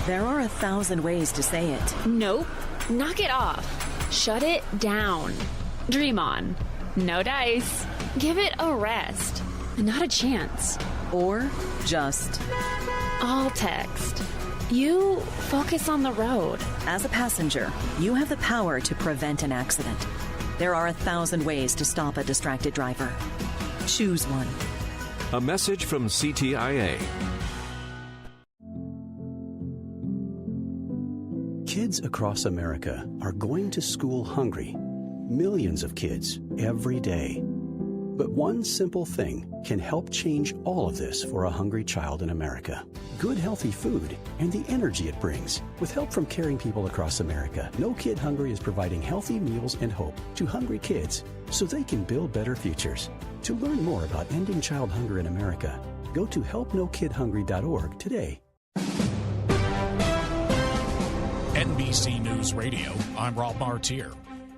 There are 1,000 ways to say it. Nope. Knock it off. Shut it down. Dream on. No dice. Give it a rest. Not a chance. Or just... All text. You focus on the road. As a passenger, you have the power to prevent an accident. There are 1,000 ways to stop a distracted driver. Choose one. A message from CTIA. Kids across America are going to school hungry. Millions of kids every day. But one simple thing can help change all of this for a hungry child in America. Good, healthy food and the energy it brings. With help from caring people across America, No Kid Hungry is providing healthy meals and hope to hungry kids so they can build better futures. To learn more about ending child hunger in America, go to helpnokidhungry.org today. NBC News Radio, I'm Rob Martier.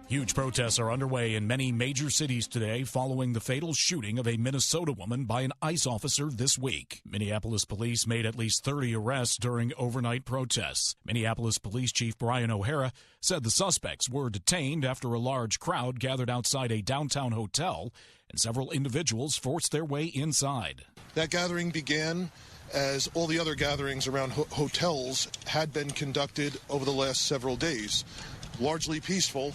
Huge protests are underway in many major cities today following the fatal shooting of a Minnesota woman by an ICE officer this week. Minneapolis police made at least 30 arrests during overnight protests. Minneapolis Police Chief Brian O'Hara said the suspects were detained after a large crowd gathered outside a downtown hotel and several individuals forced their way inside. That gathering began as all the other gatherings around hotels had been conducted over the last several days. Largely peaceful,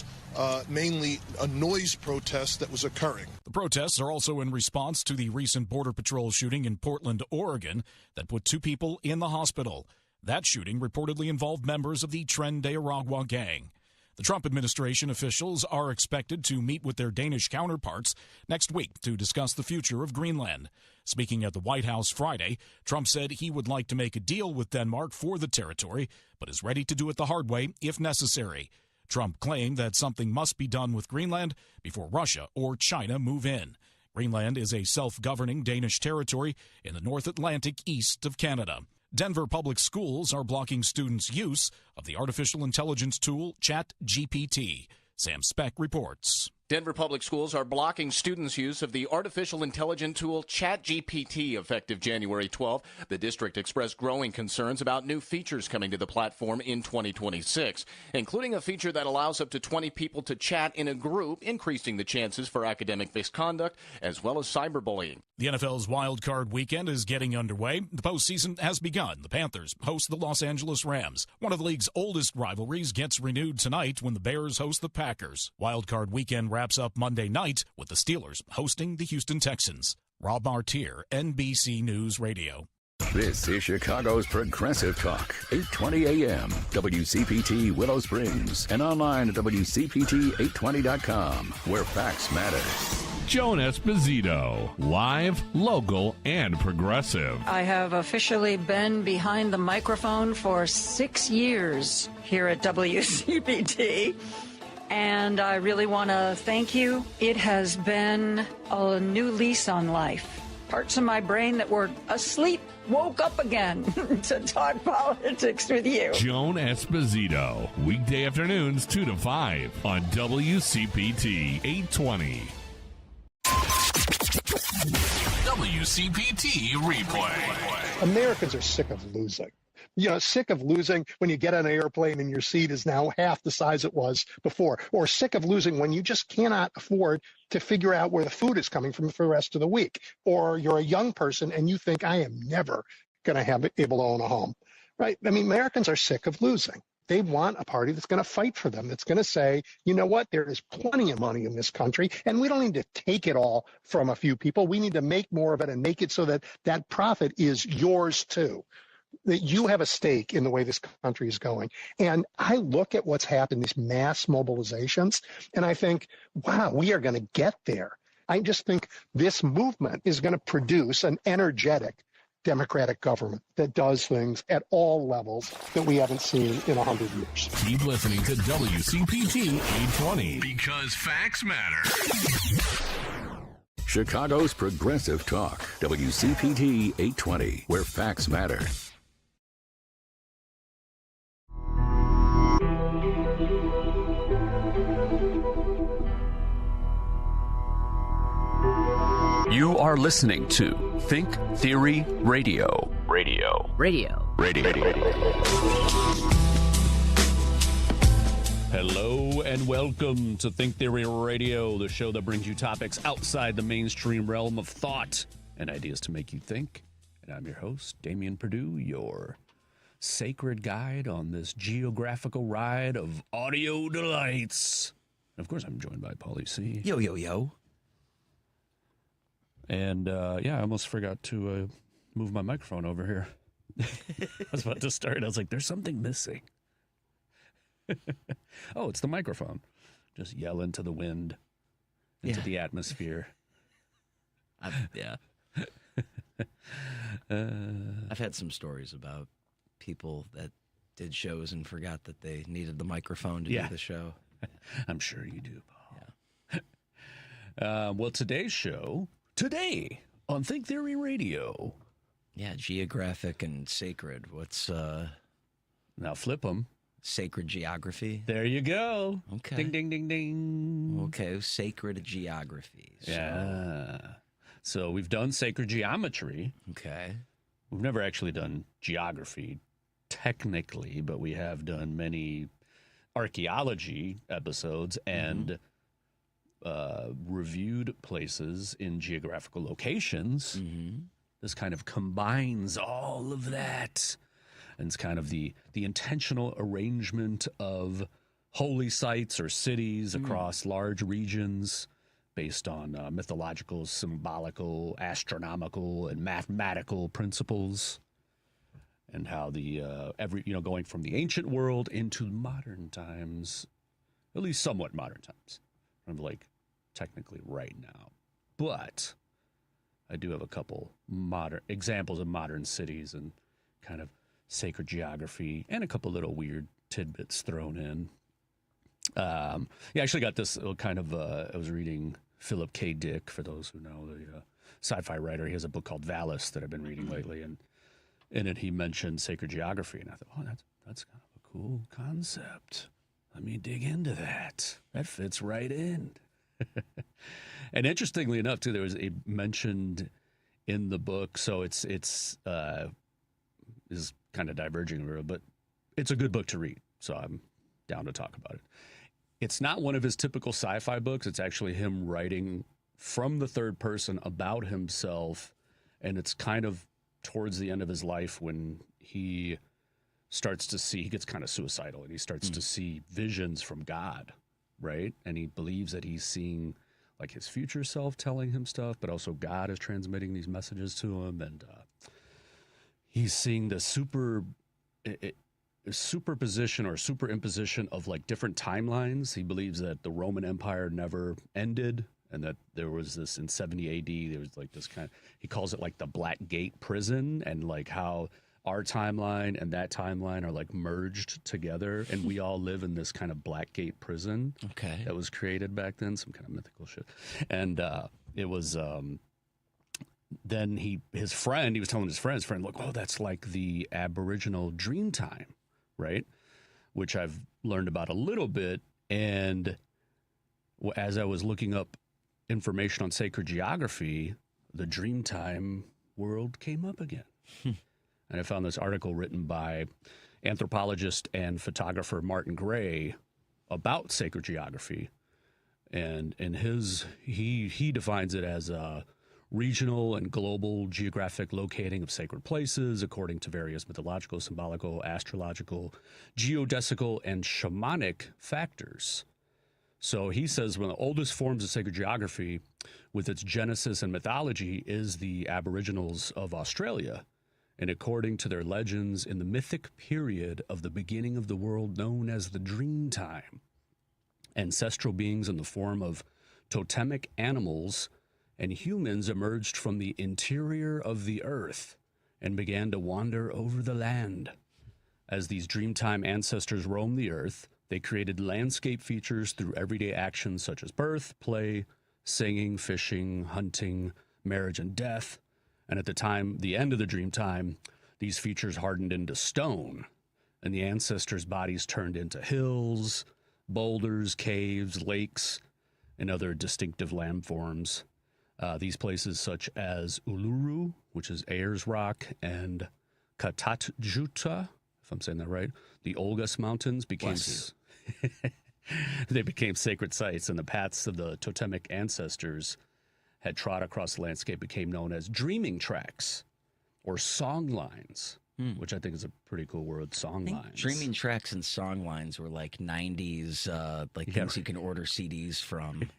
mainly a noise protest that was occurring. The protests are also in response to the recent Border Patrol shooting in Portland, Oregon, that put 2 people in the hospital. That shooting reportedly involved members of the Tren de Aragua gang. The Trump administration officials are expected to meet with their Danish counterparts next week to discuss the future of Greenland. Speaking at the White House Friday, Trump said he would like to make a deal with Denmark for the territory, but is ready to do it the hard way if necessary. Trump claimed that something must be done with Greenland before Russia or China move in. Greenland is a self-governing Danish territory in the North Atlantic east of Canada. Denver public schools are blocking students' use of the artificial intelligence tool ChatGPT. Sam Speck reports. Denver public schools are blocking students' use of the artificial intelligence tool ChatGPT effective January 12. The district expressed growing concerns about new features coming to the platform in 2026, including a feature that allows up to 20 people to chat in a group, increasing the chances for academic misconduct as well as cyberbullying. The NFL's Wild Card Weekend is getting underway. The postseason has begun. The Panthers host the Los Angeles Rams. One of the league's oldest rivalries gets renewed tonight when the Bears host the Packers. Wild Card Weekend wraps up Monday night with the Steelers hosting the Houston Texans. Rob Martier, NBC News Radio. This is Chicago's Progressive Talk, 820 AM, WCPT Willow Springs, and online at WCPT820.com, where facts matter. Joan Esposito, live, local, and progressive. I have officially been behind the microphone for 6 years here at WCPT. And I really want to thank you. It has been a new lease on life. Parts of my brain that were asleep woke up again to talk politics with you. Joan Esposito, weekday afternoons 2 to 5 on WCPT 820. WCPT Replay. Americans are sick of losing. Sick of losing when you get on an airplane and your seat is now half the size it was before, or sick of losing when you just cannot afford to figure out where the food is coming from for the rest of the week, or you're a young person and you think, I am never going to have able to own a home, right? I mean, Americans are sick of losing. They want a party that's going to fight for them, that's going to say, you know what, there is plenty of money in this country, and we don't need to take it all from a few people. We need to make more of it and make it so that that profit is yours too, that you have a stake in the way this country is going. And I look at what's happened, these mass mobilizations, and I think, wow, we are going to get there. I just think this movement is going to produce an energetic democratic government that does things at all levels that we haven't seen in 100 years. Keep listening to WCPT 820. Because facts matter. Chicago's Progressive Talk, WCPT 820, where facts matter. You are listening to Think Theory Radio. Radio. Radio. Hello and welcome to Think Theory Radio, the show that brings you topics outside the mainstream realm of thought and ideas to make you think. And I'm your host, Damian Perdue, your sacred guide on this geographical ride of audio delights. And of course, I'm joined by Paulie C. Yo, yo, yo. And I almost forgot to move my microphone over here. I was about to start. I was like, there's something missing. Oh, it's the microphone. Just yell into the wind, into the atmosphere. I've had some stories about people that did shows and forgot that they needed the microphone to do the show. I'm sure you do, Paul. Well, today's show, today on Think Theory Radio. Yeah, geographic and sacred. What's now flip them. Sacred geography. There you go. Okay. Ding, ding, ding, ding. Okay, sacred geography. So we've done sacred geometry. Okay. We've never actually done geography technically, but we have done many archaeology episodes and reviewed places in geographical locations. This kind of combines all of that. And it's kind of the intentional arrangement of holy sites or cities across large regions based on mythological, symbolical, astronomical, and mathematical principles, and how the going from the ancient world into modern times, at least somewhat modern times, kind of like technically right now. But I do have a couple modern examples of modern cities and kind of sacred geography, and a couple little weird tidbits thrown in. I actually got this kind of, I was reading Philip K. Dick, for those who know, the sci-fi writer. He has a book called Valis that I've been reading lately, and in it he mentioned sacred geography, and I thought, that's kind of a cool concept. Let me dig into that. That fits right in. And interestingly enough, too, there was a mentioned in the book, so it's is kind of diverging a little, but it's a good book to read, so I'm down to talk about it. It's not one of his typical sci-fi books. It's actually him writing from the third person about himself, and it's kind of towards the end of his life when he starts to see, he gets kind of suicidal, and he starts to see visions from God, right? And he believes that he's seeing like his future self telling him stuff, but also God is transmitting these messages to him, and he's seeing the superposition or superimposition of like different timelines. He believes that the Roman Empire never ended, and that there was this in 70 AD, there was like this kind of, he calls it like the Black Gate prison, and like how our timeline and that timeline are like merged together, and we all live in this kind of Black Gate prison that was created back then, some kind of mythical shit. And it was then he was telling his friend, look, oh, that's like the Aboriginal Dreamtime, right? Which I've learned about a little bit. And as I was looking up information on sacred geography, the Dreamtime world came up again. And I found this article written by anthropologist and photographer Martin Gray about sacred geography. And in he defines it as a regional and global geographic locating of sacred places according to various mythological, symbolical, astrological, geodesical, and shamanic factors. So he says one of the oldest forms of sacred geography with its genesis and mythology is the Aboriginals of Australia. And according to their legends, in the mythic period of the beginning of the world known as the Dreamtime, ancestral beings in the form of totemic animals and humans emerged from the interior of the earth and began to wander over the land. As these Dreamtime ancestors roamed the earth, they created landscape features through everyday actions such as birth, play, singing, fishing, hunting, marriage, and death. And at the end of the Dreamtime, these features hardened into stone, and the ancestors' bodies turned into hills, boulders, caves, lakes, and other distinctive landforms. These places such as Uluru, which is Ayers Rock, and Katatjuta, if I'm saying that right, the Olgas Mountains they became sacred sites, and the paths of the totemic ancestors had trod across the landscape became known as dreaming tracks or songlines, which I think is a pretty cool word, songlines. Dreaming tracks and songlines were like 90s, things you can order CDs from.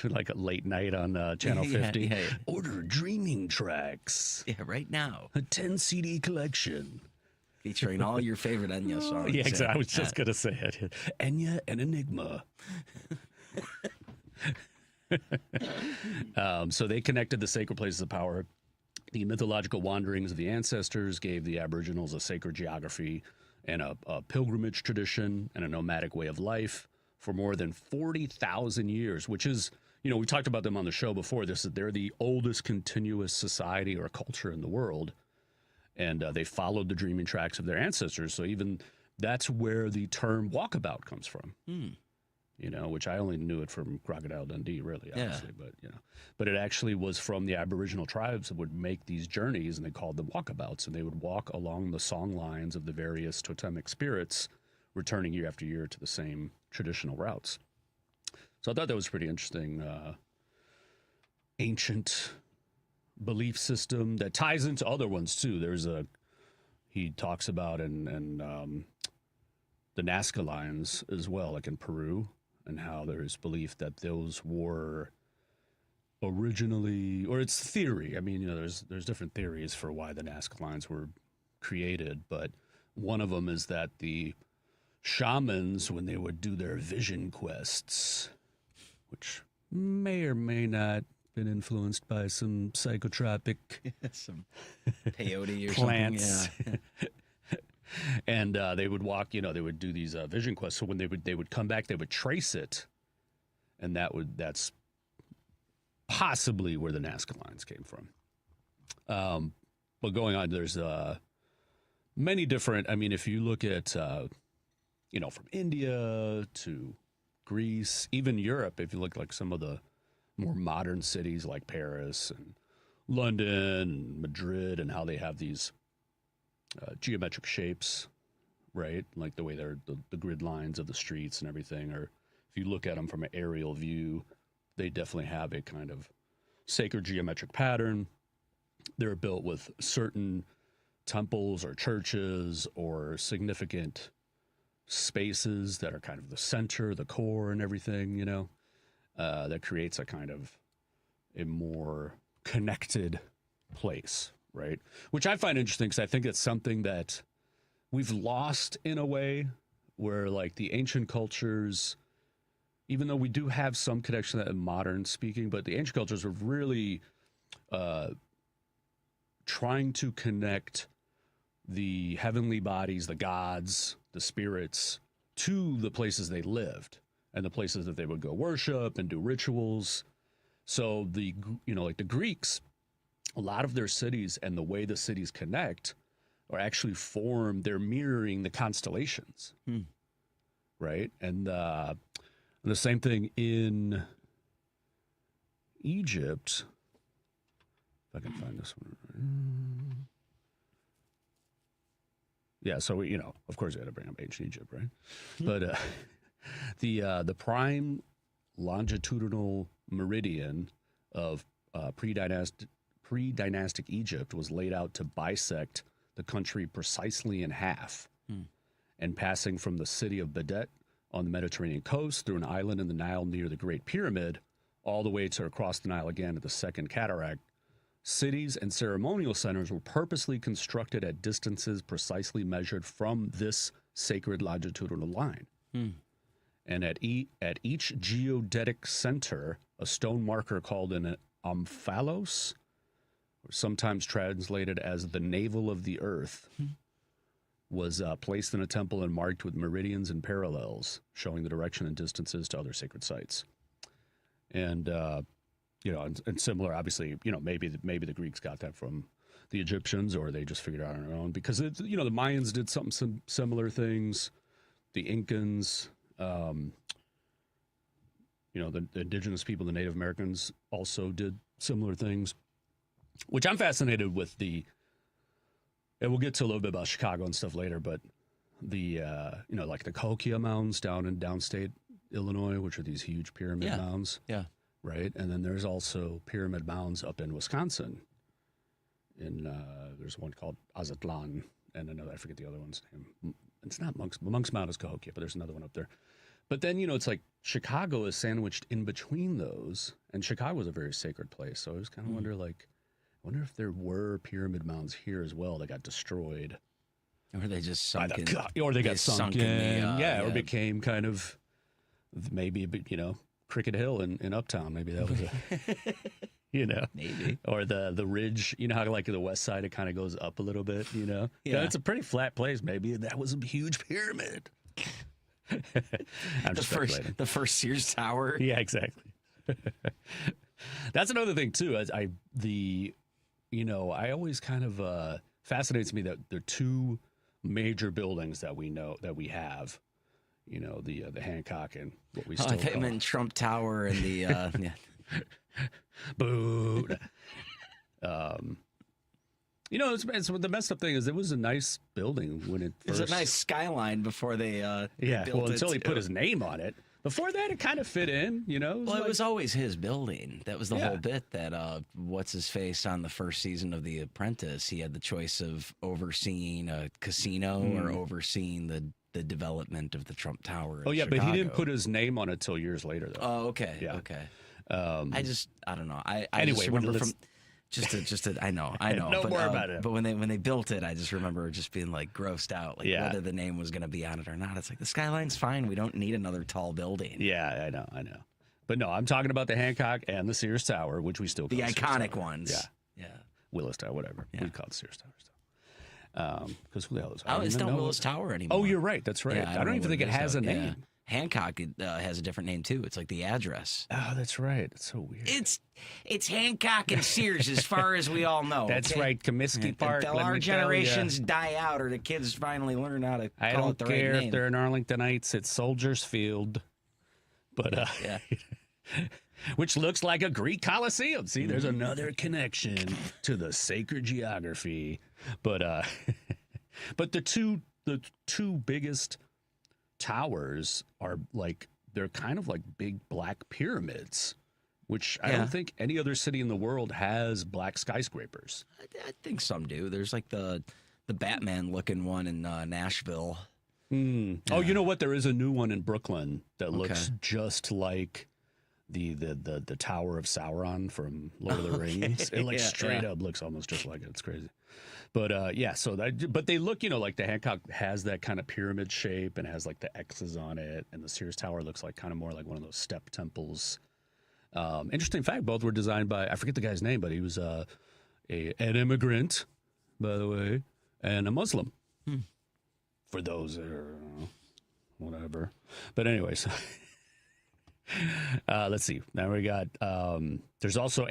Like a late night on Channel 50. Order dreaming tracks. Yeah, right now. A 10 CD collection. Featuring all your favorite Enya songs. Yeah, exactly. I was just going to say it. Enya and Enigma. So they connected the sacred places of power. The mythological wanderings of the ancestors gave the Aboriginals a sacred geography and a pilgrimage tradition and a nomadic way of life for more than 40,000 years, which is, we talked about them on the show before. They're the oldest continuous society or culture in the world. And they followed the dreaming tracks of their ancestors. So even that's where the term walkabout comes from, which I only knew it from Crocodile Dundee, really, honestly. Yeah. But it actually was from the Aboriginal tribes that would make these journeys, and they called them walkabouts. And they would walk along the song lines of the various totemic spirits, returning year after year to the same traditional routes. So I thought that was pretty interesting. Ancient belief system that ties into other ones too. He talks about and the Nazca lines as well, like in Peru, and how there's belief that those were originally, or it's theory. I mean, there's different theories for why the Nazca lines were created, but one of them is that the shamans, when they would do their vision quests, which may or may not been influenced by some psychotropic some peyote or plants. Something. Yeah. And they would walk, they would do these vision quests. So when they would come back, they would trace it, and that's possibly where the Nazca lines came from. But going on, there's many different. I mean, if you look at from India to Greece, even Europe, if you look like some of the more modern cities like Paris and London and Madrid, and how they have these geometric shapes, right? Like the way they're the grid lines of the streets and everything. Or if you look at them from an aerial view, they definitely have a kind of sacred geometric pattern. They're built with certain temples or churches or significant spaces that are kind of the center, the core, and everything, that creates a kind of a more connected place, right? Which I find interesting because I think it's something that we've lost in a way, where like the ancient cultures, even though we do have some connection to that in modern speaking, but the ancient cultures were really trying to connect the heavenly bodies, the gods, the spirits, to the places they lived and the places that they would go worship and do rituals. So the Greeks, a lot of their cities and the way the cities connect are actually they're mirroring the constellations, right? And the same thing in Egypt. If I can find this one. Yeah, so of course, we had to bring up ancient Egypt, right? But the prime longitudinal meridian of pre-dynastic Egypt was laid out to bisect the country precisely in half, and passing from the city of Bedet on the Mediterranean coast through an island in the Nile near the Great Pyramid, all the way to across the Nile again at the Second Cataract. Cities and ceremonial centers were purposely constructed at distances precisely measured from this sacred longitudinal line. And at each geodetic center, a stone marker called an omphalos, or sometimes translated as the navel of the earth, was placed in a temple and marked with meridians and parallels, showing the direction and distances to other sacred sites. And and similar, obviously, maybe the Greeks got that from the Egyptians, or they just figured it out on their own, because the Mayans did some similar things. The Incans, the indigenous people, the Native Americans, also did similar things. Which I'm fascinated with the And we'll get to a little bit about Chicago and stuff later, but the, like the Cahokia Mounds down in downstate Illinois, which are these huge pyramid mounds. Yeah. Right? And then there's also pyramid mounds up in Wisconsin. There's one called Azatlan, and another, I forget the other one's name. It's not Monk's Mound is Cahokia, but there's another one up there. But then, it's like Chicago is sandwiched in between those, and Chicago is a very sacred place. So I was kind of wonder if there were pyramid mounds here as well that got destroyed. Or they just sunk in. Or they got sunk in. Or became kind of maybe, Cricket Hill in Uptown. Maybe that was Maybe. Or the ridge, how like the west side, it kind of goes up a little bit, Yeah, it's a pretty flat place. Maybe that was a huge pyramid. I'm just speculating. The first Sears Tower. Yeah, exactly. That's another thing too. I always kind of fascinates me that there are two major buildings that we have. The Hancock and what we still I think meant Trump Tower and the boo. It's the messed up thing is it was a nice building when it first. It was a nice skyline before they built until he it put his name on it. Before that, it kind of fit in, It was always his building. That was the whole bit that what's his face on the first season of The Apprentice. He had the choice of overseeing a casino or overseeing the development of the Trump Tower. But he didn't put his name on it till years later, though. Oh, okay, okay. I don't know. I anyway, just remember from. I know. No more about it. But when they built it, I just remember just being like grossed out, like whether the name was going to be on it or not. It's like the skyline's fine. We don't need another tall building. Yeah, I know. But no, I'm talking about the Hancock and the Sears Tower, which we still call the iconic ones. Yeah. Willis Tower, whatever. Yeah. We call it Sears Tower still. Because who the hell is? It's not Willis Tower anymore. Oh, you're right. That's right. Yeah, I don't even think it has a name. Yeah. Hancock has a different name too. It's like the address. Oh, that's right. It's so weird. It's Hancock and Sears, as far as we all know. That's right. Comiskey Park. Until our generations die out, or the kids finally learn how to call it the right name. I don't care if they're in Arlingtonites. It's Soldiers Field, but which looks like a Greek Colosseum. See, there's another connection to the sacred geography. But the two biggest towers are they're kind of like big black pyramids, which I don't think any other city in the world has black skyscrapers. I think some do. There's like the Batman looking one in Nashville. Oh, you know what? There is a new one in Brooklyn that looks just like the Tower of Sauron from Lord of the Rings. It straight up looks almost just like it. It's crazy. But but they look, like the Hancock has that kind of pyramid shape and has like the X's on it, and the Sears Tower looks like kind of more like one of those step temples. Interesting fact, both were designed by, I forget the guy's name, but he was an immigrant, by the way, and a Muslim. For those that are whatever. But anyways, let's see. Now we got there's also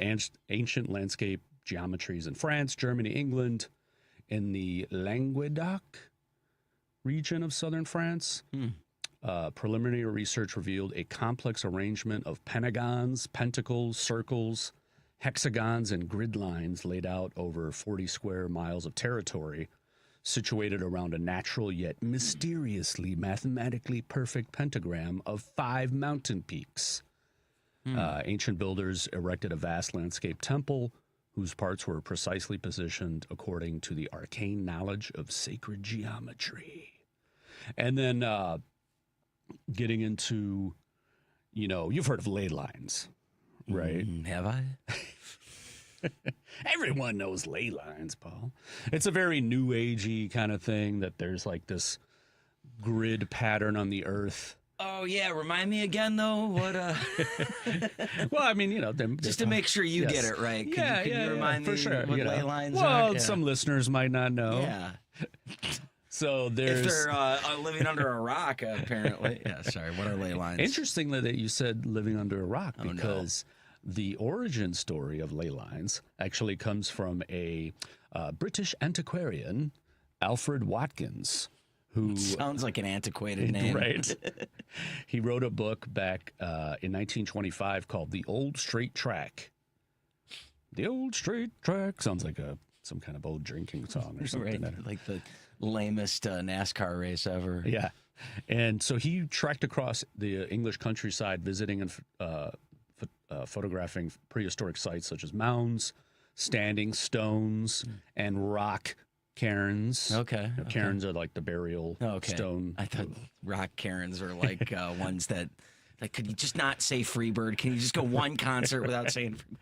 ancient landscape geometries in France, Germany, England, in the Languedoc region of southern France. Preliminary research revealed a complex arrangement of pentagons, pentacles, circles, hexagons, and grid lines laid out over 40 square miles of territory, situated around a natural yet mysteriously mathematically perfect pentagram of 5 mountain peaks. Ancient builders erected a vast landscape temple whose parts were precisely positioned according to the arcane knowledge of sacred geometry. And then getting into, you've heard of ley lines, right? Have I? Everyone knows ley lines, Paul. It's a very new agey kind of thing that there's like this grid pattern on the earth. Oh, yeah. Remind me again, though. What? Well, I mean, just to make sure you get it right. Can you remind me for sure. what ley lines are? Well, some listeners might not know. Yeah. So there's... If they're living under a rock, apparently. Yeah, sorry. What are ley lines? Interestingly that you said living under a rock because the origin story of ley lines actually comes from a British antiquarian, Alfred Watkins, who sounds like an antiquated name. Right. He wrote a book back in 1925 called The Old Straight Track. The Old Straight Track sounds like a some kind of old drinking song or something. Right, like the lamest NASCAR race ever. Yeah. And so he trekked across the English countryside, visiting and photographing prehistoric sites such as mounds, standing stones, and rock cairns. Okay. Cairns are like the burial stone. I thought rock cairns are like ones that, like, could you just not say Freebird? Can you just go one concert without saying Freebird?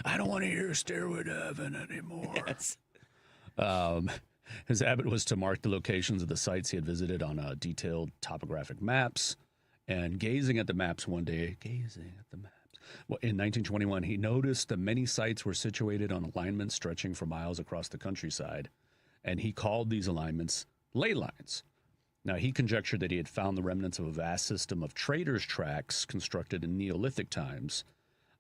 I don't want to hear Stairway to Heaven anymore. Yes. His habit was to mark the locations of the sites he had visited on detailed topographic maps. And gazing at the maps one day, in 1921, he noticed that many sites were situated on alignments stretching for miles across the countryside. And he called these alignments ley lines. Now, he conjectured that he had found the remnants of a vast system of traders' tracks constructed in Neolithic times.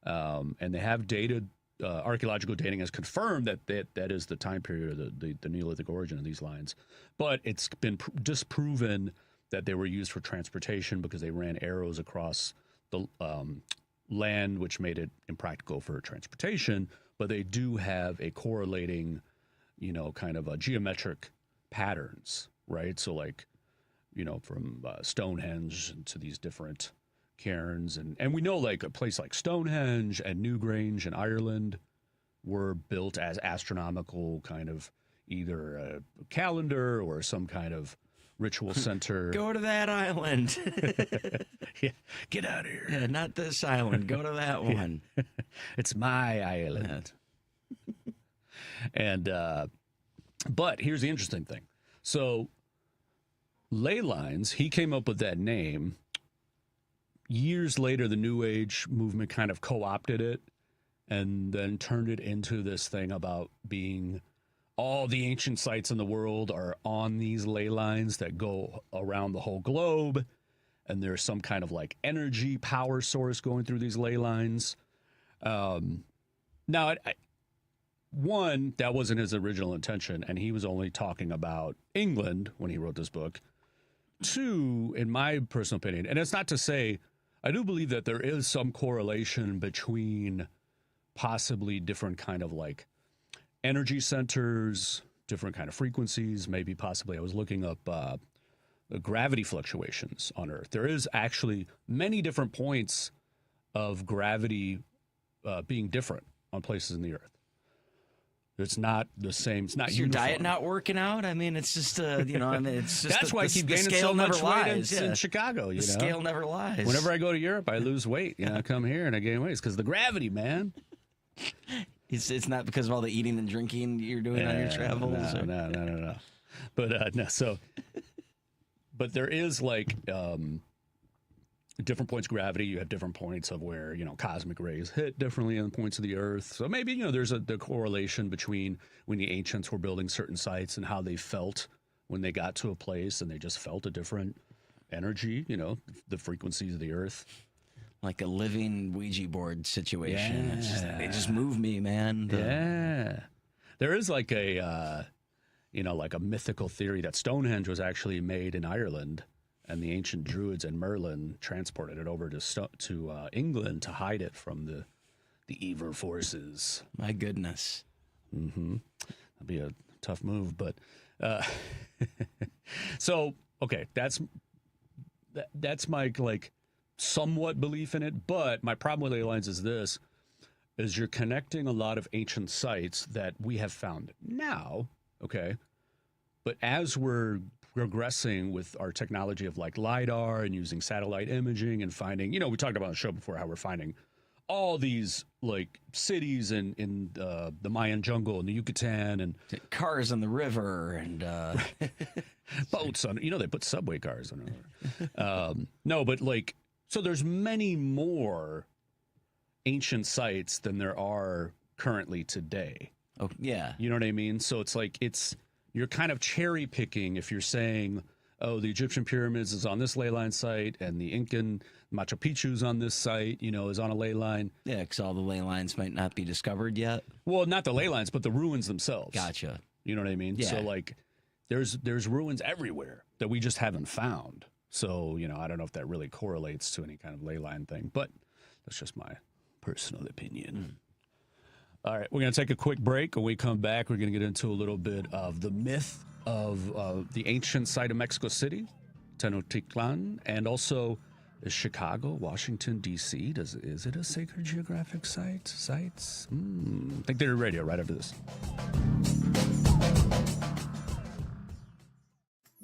And they have dated, archaeological dating has confirmed that is the time period of the Neolithic origin of these lines. But it's been disproven that they were used for transportation because they ran arrows across the land, which made it impractical for transportation. But they do have a correlating, kind of a geometric patterns, right? So like, from Stonehenge to these different cairns. And we know like a place like Stonehenge and Newgrange in Ireland were built as astronomical kind of either a calendar or some kind of ritual center. Go to that island. Yeah, get out of here. Yeah, not this island. Go to that one. It's my island. And but here's the interesting thing. So ley lines, he came up with that name. Years later, the New Age movement kind of co-opted it and then turned it into this thing about being all the ancient sites in the world are on these ley lines that go around the whole globe. And there's some kind of like energy power source going through these ley lines. Now, one, that wasn't his original intention, and he was only talking about England when he wrote this book. Two, in my personal opinion, and it's not to say, I do believe that there is some correlation between possibly different kind of like energy centers, different kind of frequencies, maybe possibly I was looking up the gravity fluctuations on Earth. There is actually many different points of gravity being different on places in the Earth. It's not the same. It's not Is your uniform. diet not working out? I mean, it's just, it's just that's why I keep gaining so much weight in Chicago. The scale never lies. Whenever I go to Europe, I lose weight. I come here and I gain weight. It's because of the gravity, man. It's not because of all the eating and drinking you're doing on your travels? No. But no, so, but there is like different points of gravity. You have different points of where, cosmic rays hit differently on points of the Earth. So maybe, there's the correlation between when the ancients were building certain sites and how they felt when they got to a place and they just felt a different energy, the frequencies of the Earth. Like a living Ouija board situation. Yeah. It's just, they just move me, man. Yeah. There is like a, like a mythical theory that Stonehenge was actually made in Ireland, and the ancient Druids and Merlin transported it over to England to hide it from the evil forces. My goodness. Mm-hmm. That'd be a tough move, but so okay, that's my like somewhat belief in it. But my problem with ley lines is this: is you're connecting a lot of ancient sites that we have found now. Okay, but as we're progressing with our technology of like LiDAR and using satellite imaging and finding, we talked about on the show before how we're finding all these like cities in the Mayan jungle and the Yucatan and cars on the river and boats on, they put subway cars on the river. No, but like, so there's many more ancient sites than there are currently today. Oh, yeah. You know what I mean? So it's like, you're kind of cherry picking if you're saying, oh, the Egyptian pyramids is on this ley line site and the Incan Machu Picchu's on this site, is on a ley line. Yeah, because all the ley lines might not be discovered yet. Well, not the ley lines, but the ruins themselves. Gotcha. You know what I mean? Yeah. So like there's ruins everywhere that we just haven't found. So, I don't know if that really correlates to any kind of ley line thing, but that's just my personal opinion. All right, we're going to take a quick break. When we come back, we're going to get into a little bit of the myth of the ancient site of Mexico City, Tenochtitlan, and also is Chicago, Washington, D.C. Is it a sacred geographic site? Sites? Think Theory Radio right after this.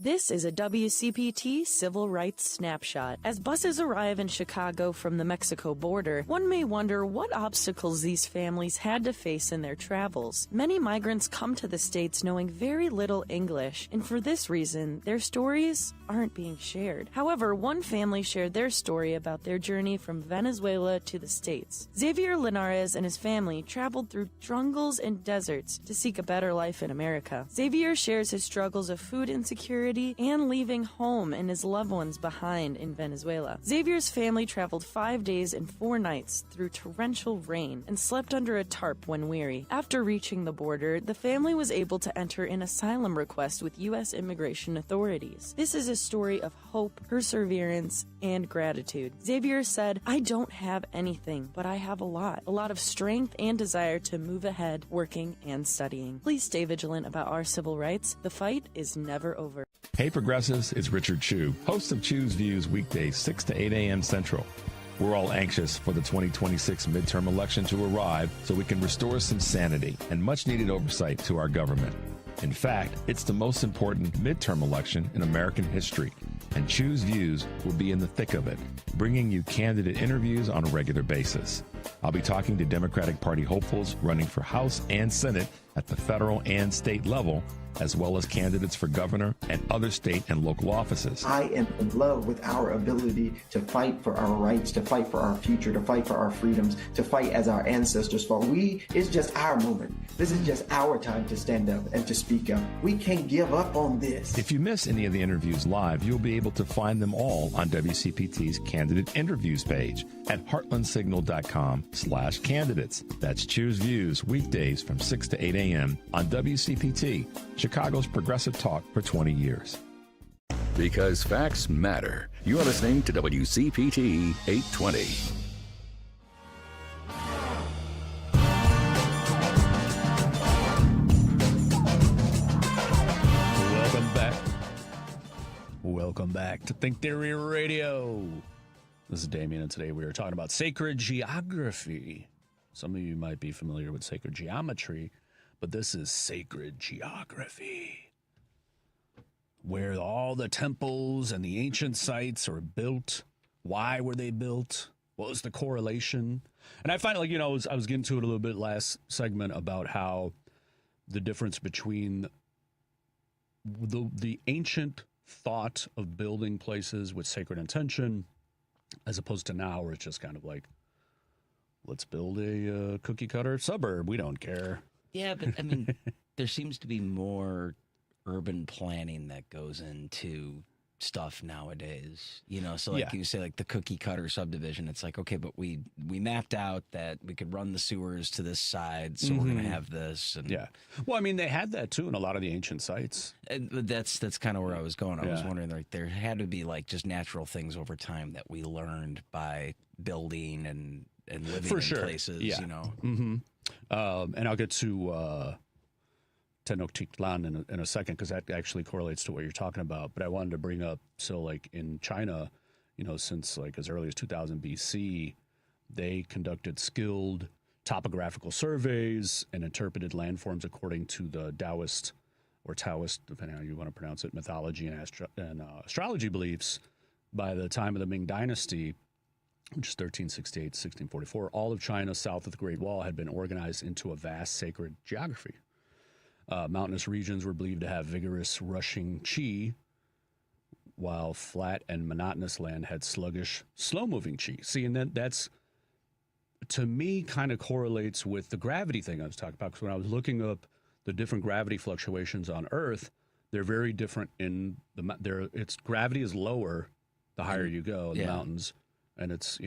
This is a WCPT Civil Rights Snapshot. As buses arrive in Chicago from the Mexico border, one may wonder what obstacles these families had to face in their travels. Many migrants come to the States knowing very little English, and for this reason, their stories aren't being shared. However, one family shared their story about their journey from Venezuela to the States. Xavier Linares and his family traveled through jungles and deserts to seek a better life in America. Xavier shares his struggles of food insecurity and leaving home and his loved ones behind in Venezuela. Xavier's family traveled 5 days and 4 nights through torrential rain and slept under a tarp when weary. After reaching the border, the family was able to enter an asylum request with U.S. immigration authorities. This is a story of hope, perseverance, and gratitude. Xavier said, "I don't have anything, but I have a lot of strength and desire to move ahead, working and studying. Please stay vigilant about our civil rights. The fight is never over." Hey Progressives, it's Richard Chu, host of Chu's Views weekdays 6 to 8 a.m. Central. We're all anxious for the 2026 midterm election to arrive so we can restore some sanity and much needed oversight to our government. In fact, it's the most important midterm election in American history, and Chu's Views will be in the thick of it, bringing you candidate interviews on a regular basis. I'll be talking to Democratic Party hopefuls running for House and Senate at the federal and state level, as well as candidates for governor and other state and local offices. I am in love with our ability to fight for our rights, to fight for our future, to fight for our freedoms, to fight as our ancestors fought. It's just our moment. This is just our time to stand up and to speak up. We can't give up on this. If you miss any of the interviews live, you'll be able to find them all on WCPT's Candidate Interviews page at heartlandsignal.com/candidates. That's Choose Views weekdays from 6 to 8 a.m. on WCPT, Chicago's progressive talk for 20 years. Because facts matter. You are listening to WCPT 820. Welcome back to Think Theory Radio. This is Damien, and today we are talking about sacred geography. Some of you might be familiar with sacred geometry, but this is sacred geography, where all the temples and the ancient sites are built. Why were they built? What was the correlation? And I find, like, I was getting to it a little bit last segment about how the difference between the ancient thought of building places with sacred intention as opposed to now where it's just kind of like, let's build a cookie cutter suburb. We don't care. Yeah, but I mean, there seems to be more urban planning that goes into stuff nowadays, so like you say, like the cookie cutter subdivision, it's like, okay, but we mapped out that we could run the sewers to this side, so we're going to have this. And well, I mean, they had that too in a lot of the ancient sites. And that's kind of where I was going. I was wondering, like, there had to be like just natural things over time that we learned by building and living in places, And I'll get to Tenochtitlan in a second, because that actually correlates to what you're talking about. But I wanted to bring up, so like in China, since like as early as 2000 BC, they conducted skilled topographical surveys and interpreted landforms according to the Taoist, depending on how you want to pronounce it, mythology and astrology beliefs. By the time of the Ming Dynasty, which is 1368 to 1644, all of China south of the Great Wall had been organized into a vast sacred geography. Mountainous regions were believed to have vigorous rushing qi, while flat and monotonous land had sluggish, slow-moving qi. See, and then that's, to me, kind of correlates with the gravity thing I was talking about, because when I was looking up the different gravity fluctuations on Earth, they're very different in gravity is lower the higher you go in the mountains, and it's,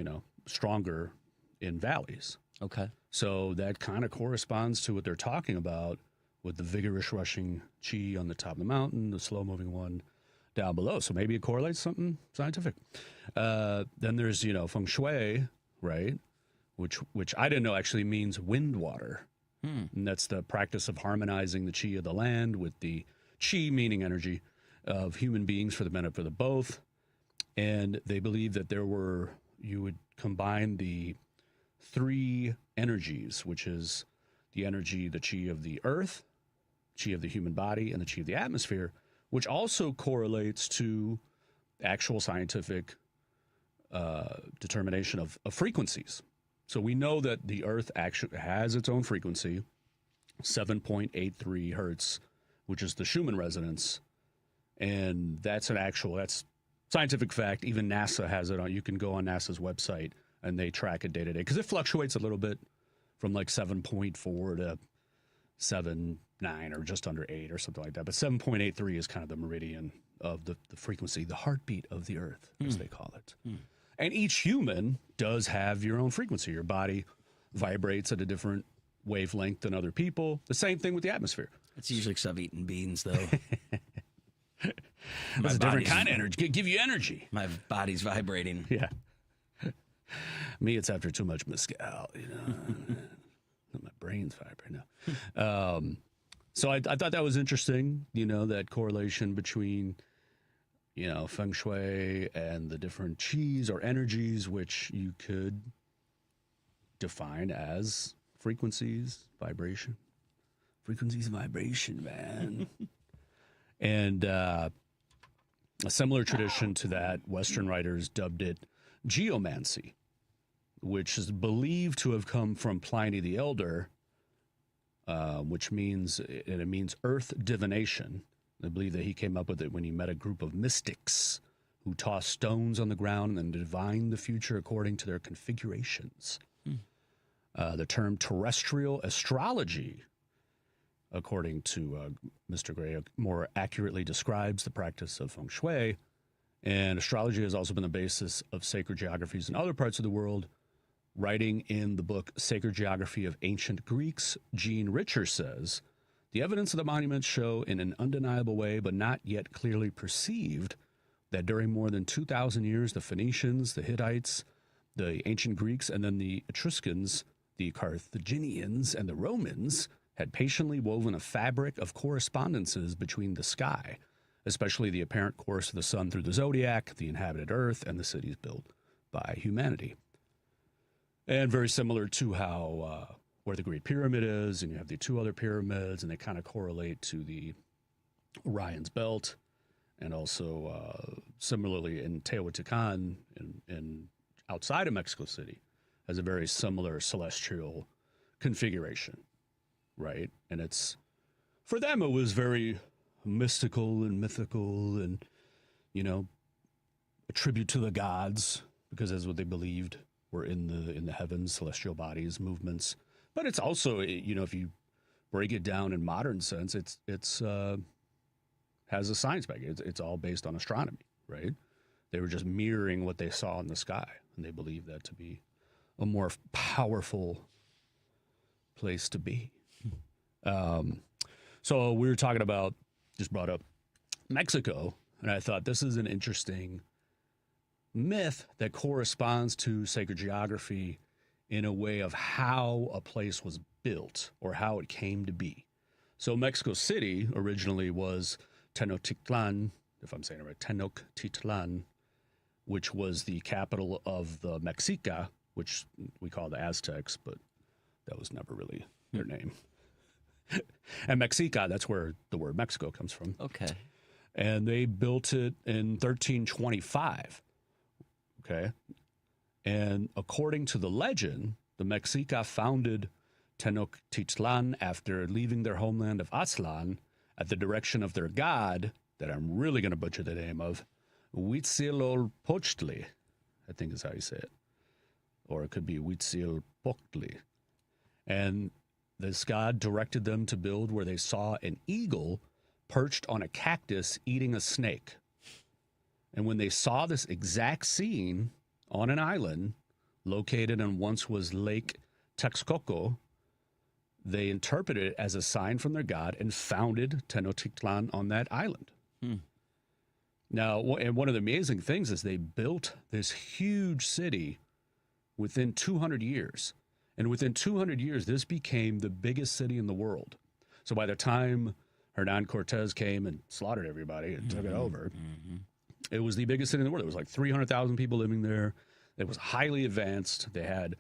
stronger in valleys. Okay. So that kind of corresponds to what they're talking about with the vigorous rushing qi on the top of the mountain, the slow-moving one down below. So maybe it correlates something scientific. Then there's, feng shui, right, which I didn't know actually means wind water. And that's the practice of harmonizing the chi of the land with the chi, meaning energy, of human beings for the benefit of both. And they believe that you would combine the three energies, which is the energy, the chi of the earth, chi of the human body, and the chi of the atmosphere, which also correlates to actual scientific determination of frequencies. So we know that the earth actually has its own frequency, 7.83 hertz, which is the Schumann resonance. And that's scientific fact. Even NASA has it on. You can go on NASA's website and they track it day to day because it fluctuates a little bit from like 7.4 to 7.9 or just under 8 or something like that. But 7.83 is kind of the meridian of the frequency, the heartbeat of the earth, as they call it. And each human does have your own frequency. Your body vibrates at a different wavelength than other people. The same thing with the atmosphere. It's usually because I've eaten beans, though. That's a different kind of energy. Give you energy. My body's vibrating. Yeah. Me, it's after too much mezcal, you know. My brain's vibrating now. So I thought that was interesting, you know, that correlation between, you know, feng shui and the different chis or energies, which you could define as frequencies, vibration. Frequencies, vibration, man. And a similar tradition to that, Western writers dubbed it geomancy, which is believed to have come from Pliny the Elder, which means earth divination. They believe that he came up with it when he met a group of mystics who tossed stones on the ground and then divined the future according to their configurations. The term terrestrial astrology, according to Mr. Gray, more accurately describes the practice of feng shui. And astrology has also been the basis of sacred geographies in other parts of the world. Writing in the book Sacred Geography of Ancient Greeks, Jean Richer says, the evidence of the monuments show in an undeniable way, but not yet clearly perceived, that during more than 2,000 years, the Phoenicians, the Hittites, the ancient Greeks, and then the Etruscans, the Carthaginians, and the Romans had patiently woven a fabric of correspondences between the sky, especially the apparent course of the sun through the zodiac, the inhabited earth, and the cities built by humanity. And very similar to how where the Great Pyramid is, and you have the two other pyramids, and they kind of correlate to the Orion's Belt, and also similarly in Teotihuacan, in outside of Mexico City, has a very similar celestial configuration, right? And it's, for them, it was very mystical and mythical, and, you know, a tribute to the gods, because that's what they believed were in the heavens, celestial bodies, movements. But it's also, you know, if you break it down in modern sense, it's has a science back. It's all based on astronomy, right? They were just mirroring what they saw in the sky, and they believed that to be a more powerful place to be. So we were talking about, just brought up Mexico, and I thought this is an interesting myth that corresponds to sacred geography in a way of how a place was built or how it came to be. So Mexico City originally was Tenochtitlan, if I'm saying it right, Tenochtitlan, which was the capital of the Mexica, which we call the Aztecs, but that was never really their name. And Mexica, that's where the word Mexico comes from. Okay. And they built it in 1325. Okay. And according to the legend, the Mexica founded Tenochtitlan after leaving their homeland of Aztlan at the direction of their god, that I'm really going to butcher the name of, Huitzilopochtli, I think is how you say it. Or it could be Huitzilopochtli. And this god directed them to build where they saw an eagle perched on a cactus eating a snake. And when they saw this exact scene on an island located in once was Lake Texcoco, they interpreted it as a sign from their god and founded Tenochtitlan on that island. Now, and one of the amazing things is they built this huge city within 200 years. And within 200 years, this became the biggest city in the world. So by the time Hernan Cortez came and slaughtered everybody and took it over, it was the biggest city in the world. There was like 300,000 people living there. It was highly advanced. They had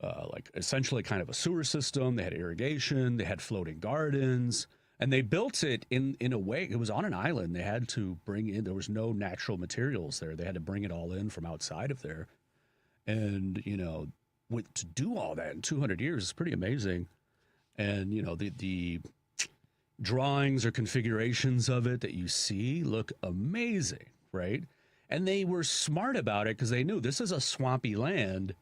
like essentially kind of a sewer system. They had irrigation. They had floating gardens. And they built it in a way, it was on an island. They had to bring in, there was no natural materials there. They had to bring it all in from outside of there. And, you know, to do all that in 200 years is pretty amazing. And, you know, the drawings or configurations of it that you see look amazing, right? And they were smart about it because they knew this is a swampy land.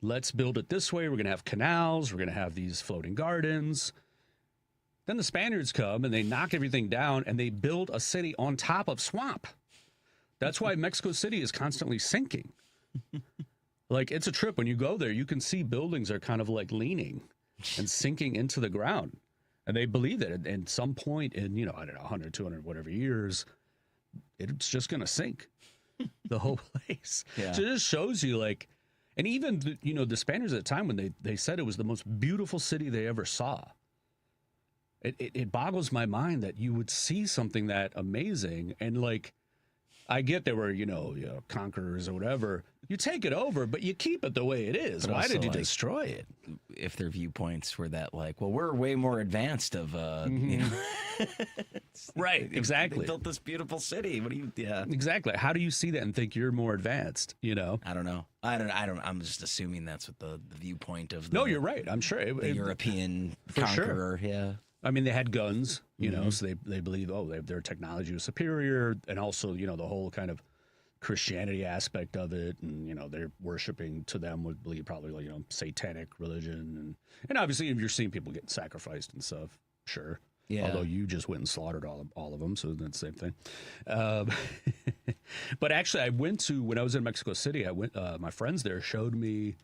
Let's build it this way. We're going to have canals. We're going to have these floating gardens. Then the Spaniards come and they knock everything down and they build a city on top of swamp. That's why Mexico City is constantly sinking. Like, it's a trip. When you go there, you can see buildings are kind of like leaning and sinking into the ground. And they believe that at some point in, you know, I don't know, 100, 200, whatever years, it's just going to sink, the whole place. Yeah. So it just shows you, like, and even, you know, the Spaniards at the time, when they said it was the most beautiful city they ever saw, it boggles my mind that you would see something that amazing. And, like, I get there were, you know, conquerors or whatever. You take it over, but you keep it the way it is. But Why also, did you like, destroy it? If their viewpoints were that, like, well, we're way more advanced of, you know. Right, exactly. They built this beautiful city. What do you, yeah. Exactly. How do you see that and think you're more advanced, you know? I don't know. I'm just assuming that's what the viewpoint of the, No, you're right. I'm sure. The European for conqueror, sure. yeah. I mean, they had guns, you know, so they believe, their technology was superior. And also, you know, the whole kind of Christianity aspect of it. And, you know, they're worshiping, to them would believe probably, like, you know, satanic religion. And obviously, if you're seeing people getting sacrificed and stuff, sure. Yeah. Although you just went and slaughtered all of them, so that's the same thing. But actually, when I was in Mexico City, my friends there showed me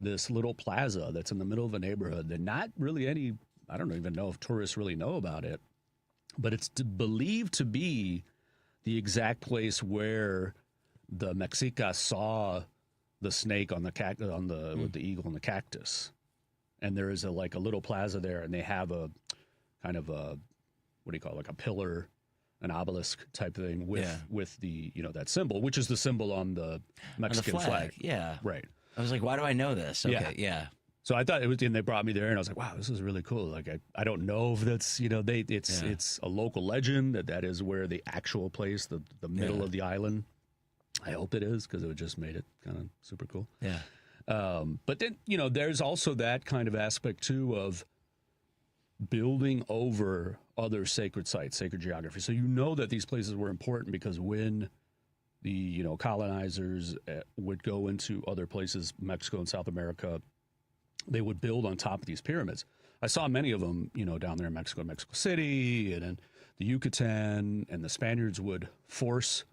this little plaza that's in the middle of a neighborhood that not really I don't even know if tourists really know about it, but it's believed to be the exact place where the Mexica saw the snake on the with the eagle and the cactus. And there is a little plaza there, and they have a kind of a, what do you call it, like a pillar, an obelisk type thing with the, you know, that symbol, which is the symbol on the Mexican flag. Yeah. Right. I was like, why do I know this? Okay, yeah. So I thought it was, and they brought me there, and I was like, wow, this is really cool. Like, I don't know if that's, you know, it's a local legend that is where the actual place, the middle of the island. I hope it is, because it would just made it kind of super cool. Yeah. But then, you know, there's also that kind of aspect too of building over other sacred sites, sacred geography. So you know that these places were important because when the, you know, colonizers would go into other places, Mexico and South America, they would build on top of these pyramids. I saw many of them, you know, down there in Mexico City, and in the Yucatan, and the Spaniards would force,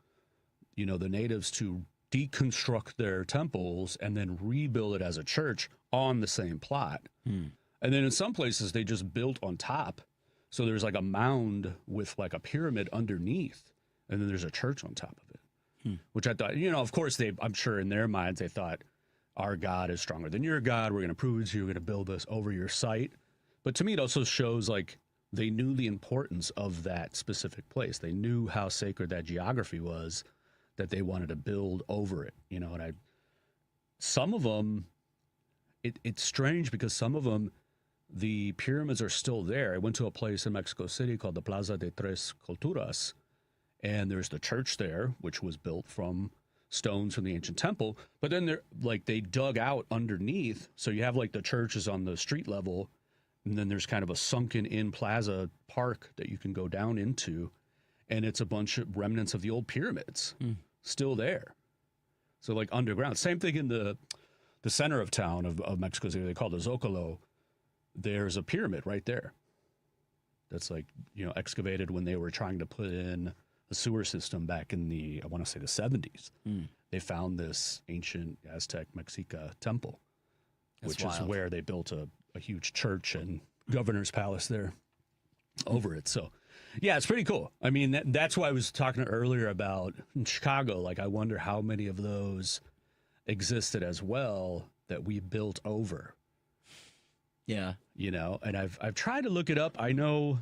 you know, the natives to deconstruct their temples and then rebuild it as a church on the same plot. And then in some places they just built on top. So there's like a mound with like a pyramid underneath, and then there's a church on top of it, which I thought, you know, of course I'm sure in their minds they thought, our God is stronger than your God. We're going to prove it to you. We're going to build this over your site. But to me, it also shows like they knew the importance of that specific place. They knew how sacred that geography was, that they wanted to build over it, you know. And some of them, it's strange because some of them, the pyramids are still there. I went to a place in Mexico City called the Plaza de Tres Culturas, and there's the church there, which was built from stones from the ancient temple, but then they dug out underneath, so you have like the church is on the street level, and then there's kind of a sunken in plaza park that you can go down into, and it's a bunch of remnants of the old pyramids still there. So like underground. Same thing in the center of town of Mexico City, they call it the Zocalo. There's a pyramid right there that's like, you know, excavated when they were trying to put in a sewer system back in I want to say the 70s. They found this ancient Aztec Mexica temple, which is where they built a huge church and governor's palace there over it. So, yeah, it's pretty cool. I mean, that's why I was talking earlier about in Chicago. Like, I wonder how many of those existed as well that we built over. Yeah. You know, and I've tried to look it up. I know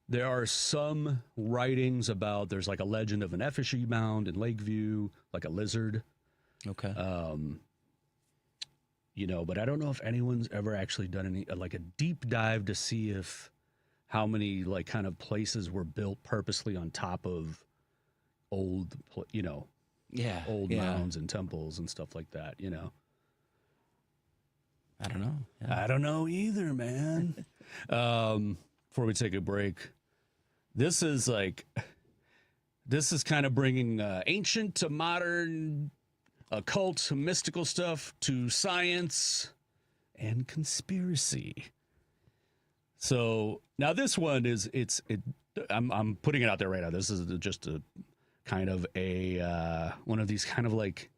there are some writings about, there's like a legend of an effigy mound in Lakeview, like a lizard. Okay. You know, but I don't know if anyone's ever actually done any, like a deep dive to see if how many like kind of places were built purposely on top of old, you know, old mounds and temples and stuff like that, you know. I don't know. I don't know either, man. Before we take a break, this is kind of bringing ancient to modern, occult, mystical stuff to science and conspiracy. So now this one I'm putting it out there right now. This is just a kind of a one of these kind of like,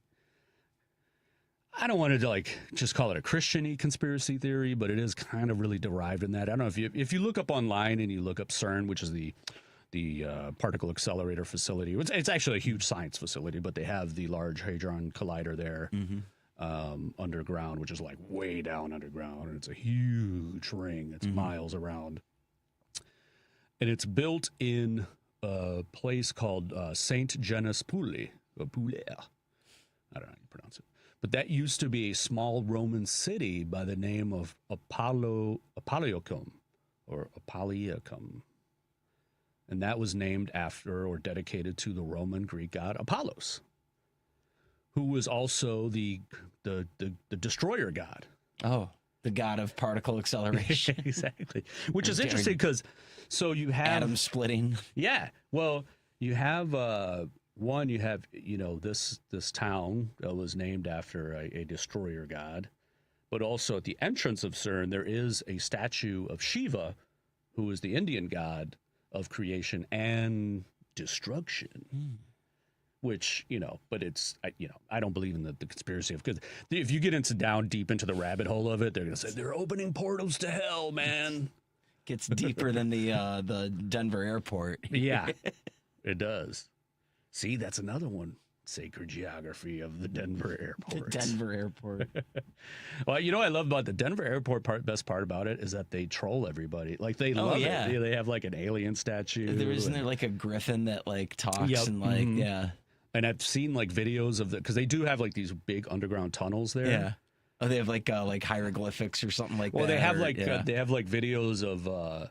I don't want to like just call it a Christian-y conspiracy theory, but it is kind of really derived in that. I don't know if you look up online and you look up CERN, which is the particle accelerator facility. It's actually a huge science facility, but they have the Large Hadron Collider there underground, which is like way down underground, and it's a huge ring that's miles around. And it's built in a place called Saint Genus Puli, or Puler. I don't know how you pronounce it. But that used to be a small Roman city by the name of Apolliacum, or Apolliacum. And that was named after or dedicated to the Roman Greek god Apollos, who was also the destroyer god. Oh, the god of particle acceleration. Exactly. Which is interesting because so you have atom splitting. Yeah. Well, you have this town that was named after a destroyer god, but also at the entrance of CERN there is a statue of Shiva, who is the Indian god of creation and destruction. Which, you know, but it's, you know, I don't believe in the conspiracy of, because if you get down deep into the rabbit hole of it, they're going to say they're opening portals to hell, man. Gets deeper than the Denver airport. Yeah, it does. See, that's another one. Sacred geography of the Denver airport. The Denver airport. Well, you know what I love about the Denver airport best part about it is that they troll everybody. Like, they love it. They have like an alien statue. Isn't there like a griffin that like talks and like, And I've seen like videos of because they do have like these big underground tunnels there. Yeah. Oh, they have like hieroglyphics or something like that. Well, they have they have like videos of,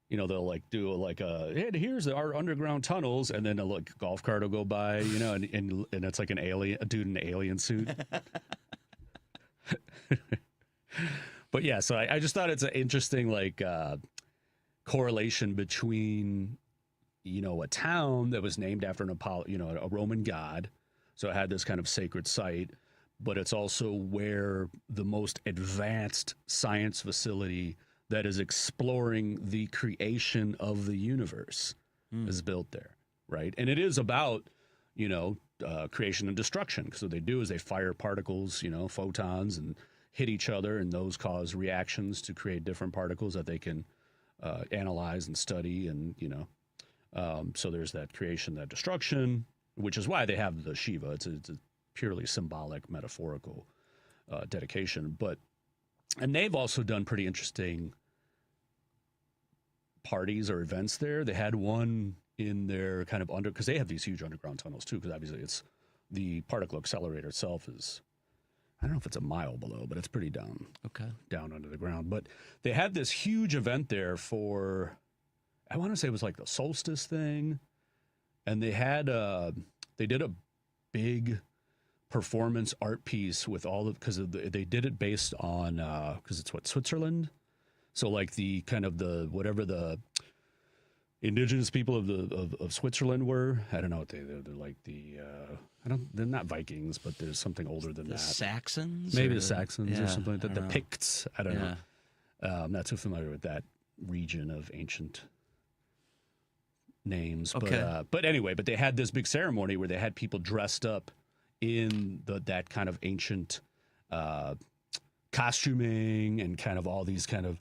you know, they'll like do like hey, here's our underground tunnels, and then a like golf cart will go by, you know, and it's like a dude in an alien suit. But yeah, so I just thought it's an interesting like correlation between, you know, a town that was named after an Apollo, you know, a Roman god, so it had this kind of sacred site, but it's also where the most advanced science facility that is exploring the creation of the universe is built there, right? And it is about, you know, creation and destruction. So what they do is they fire particles, you know, photons, and hit each other, and those cause reactions to create different particles that they can analyze and study, and, you know, so there's that creation, that destruction, which is why they have the Shiva. It's a purely symbolic, metaphorical dedication. And they've also done pretty interesting parties or events there. They had one in their kind of because they have these huge underground tunnels too, because obviously it's the particle accelerator itself is, I don't know if it's a mile below, but it's pretty down. Okay. Down under the ground. But they had this huge event there for, I want to say it was like the solstice thing. And they had, they did a big performance art piece with all of, because they did it based on, because it's Switzerland. So like the kind of whatever the indigenous people of Switzerland were. I don't know what they're like they're not Vikings, but there's something older than that. Saxons? Maybe the Saxons or something like that. The Picts. I don't know. I'm not too familiar with that region of ancient names. Okay. But anyway, they had this big ceremony where they had people dressed up in that kind of ancient costuming, and kind of all these kind of,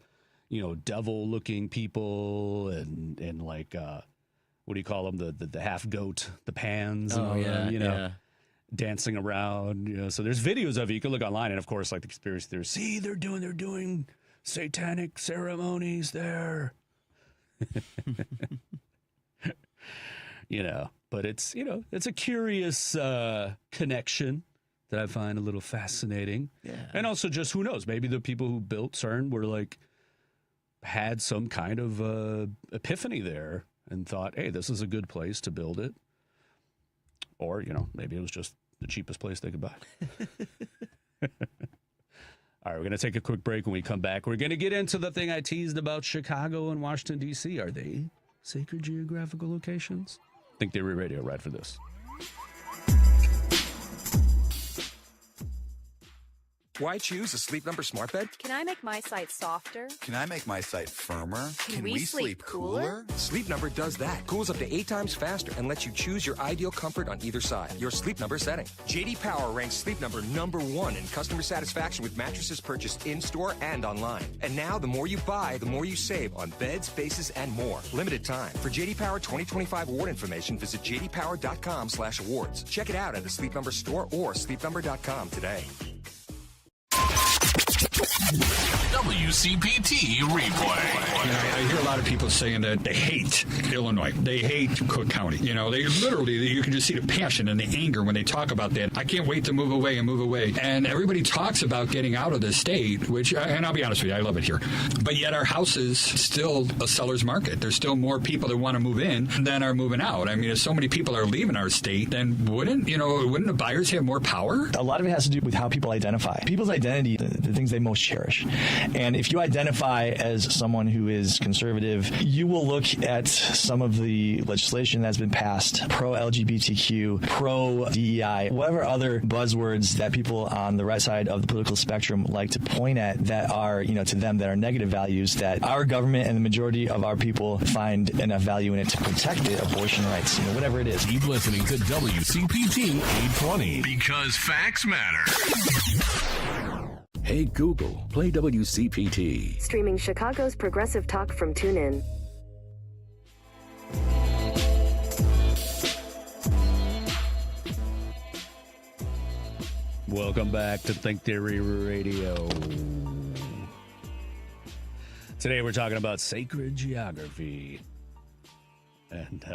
you know, devil-looking people, and like what do you call them? The half goat, the pans, and all them, you know. dancing around. So there's videos of it. You can look online, and of course, like the conspiracy theorists, see, they're doing satanic ceremonies there. But it's a curious connection that I find a little fascinating. Yeah. And also just, who knows, maybe the people who built CERN were had some kind of epiphany there and thought, hey, this is a good place to build it. Or, maybe it was just the cheapest place they could buy. All right, we're going to take a quick break. When we come back, we're going to get into the thing I teased about Chicago and Washington, D.C. Are they sacred geographical locations? Think Theory Radio right for this. Why choose a Sleep Number smart bed? Can I make my site softer? Can I make my site firmer? Can we sleep cooler? Sleep Number does that. Cools up to 8 times faster and lets you choose your ideal comfort on either side. Your Sleep Number setting. J.D. Power ranks Sleep Number #1 in customer satisfaction with mattresses purchased in-store and online. And now, the more you buy, the more you save on beds, bases, and more. Limited time. For J.D. Power 2025 award information, visit jdpower.com/awards. Check it out at the Sleep Number store or sleepnumber.com today. WCPT replay. I hear a lot of people saying that they hate Illinois. They hate Cook County. They literally, you can just see the passion and the anger when they talk about that. I can't wait to move away and move away. And everybody talks about getting out of the state, which, and I'll be honest with you, I love it here. But yet our house is still a seller's market. There's still more people that want to move in than are moving out. I mean, if so many people are leaving our state, then wouldn't the buyers have more power? A lot of it has to do with how people identify. People's identity, the things they most cherish. And if you identify as someone who is conservative, you will look at some of the legislation that's been passed, pro-LGBTQ, pro-DEI, whatever other buzzwords that people on the right side of the political spectrum like to point at that are, to them, that are negative values that our government and the majority of our people find enough value in it to protect it, abortion rights, whatever it is. Keep listening to WCPT 820. Because facts matter. Hey Google, play WCPT. Streaming Chicago's progressive talk from TuneIn. Welcome back to Think Theory Radio. Today we're talking about sacred geography. And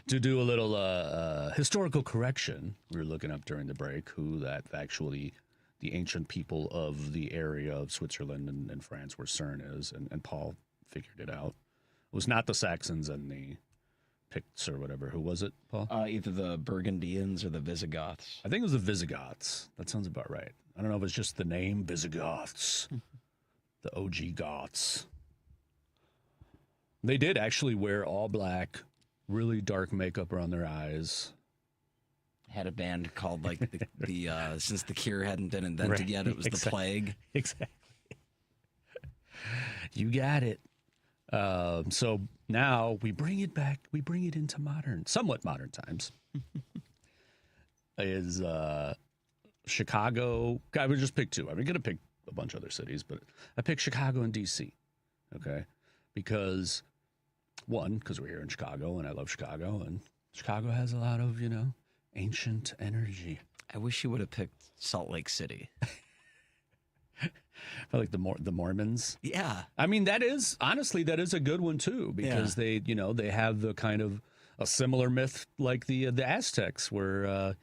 to do a little historical correction, we were looking up during the break who that actually the ancient people of the area of Switzerland and France where CERN is, and Paul figured it out. It was not the Saxons and the Picts or whatever. Who was it, Paul? Either the Burgundians or the Visigoths. I think it was the Visigoths. That sounds about right. I don't know if it's just the name Visigoths, the OG Goths. They did actually wear all black, really dark makeup around their eyes. Had a band called the since the Cure hadn't been invented yet, it was the Plague. Exactly. You got it. So now we bring it back. We bring it into somewhat modern times. Is Chicago? I would just pick two. I'm going to pick a bunch of other cities, but I picked Chicago and D.C. Okay, because because we're here in Chicago and I love Chicago, and Chicago has a lot of ancient energy. I wish you would have picked Salt Lake City. I like the Mormons. Yeah. I mean, that is a good one too, because they have the kind of a similar myth like the Aztecs where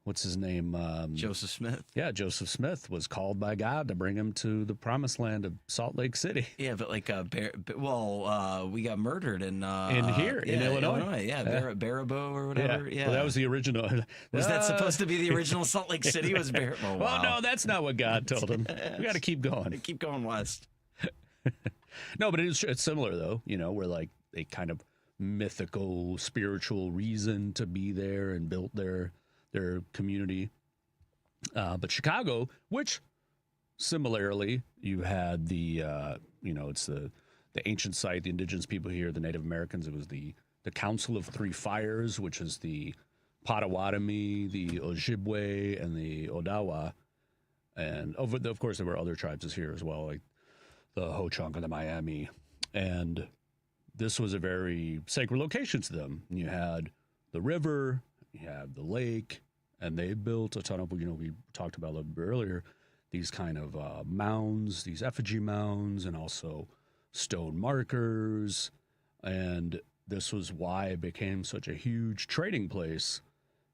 what's his name? Joseph Smith. Yeah, Joseph Smith was called by God to bring him to the promised land of Salt Lake City. Yeah, but we got murdered in Illinois. Yeah, Barabo or whatever. Yeah. Well, that was the original. Was that supposed to be the original Salt Lake City? Was Barabo? Oh, wow. Well, no, that's not what God told him. We got to keep going. Keep going west. No, but it's similar though. Where like a kind of mythical, spiritual reason to be there and built their community. But Chicago, which similarly, you had the, it's the ancient site, the indigenous people here, the Native Americans. It was the Council of Three Fires, which is the Potawatomi, the Ojibwe, and the Odawa. And of course, there were other tribes here as well, like the Ho-Chunk and the Miami. And this was a very sacred location to them. You had the river, you have the lake, and they built a ton of, we talked about a little bit earlier, these kind of mounds, these effigy mounds, and also stone markers. And this was why it became such a huge trading place,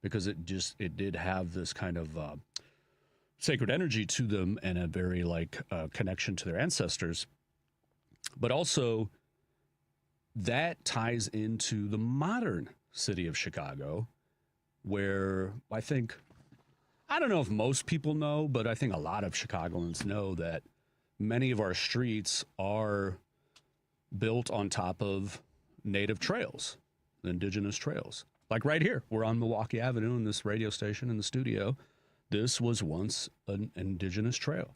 because it did have this kind of sacred energy to them and a very connection to their ancestors. But also that ties into the modern city of Chicago, where I don't know if most people know, but I think a lot of Chicagoans know that many of our streets are built on top of native trails, indigenous trails. Like right here, we're on Milwaukee Avenue in this radio station in the studio. This was once an indigenous trail.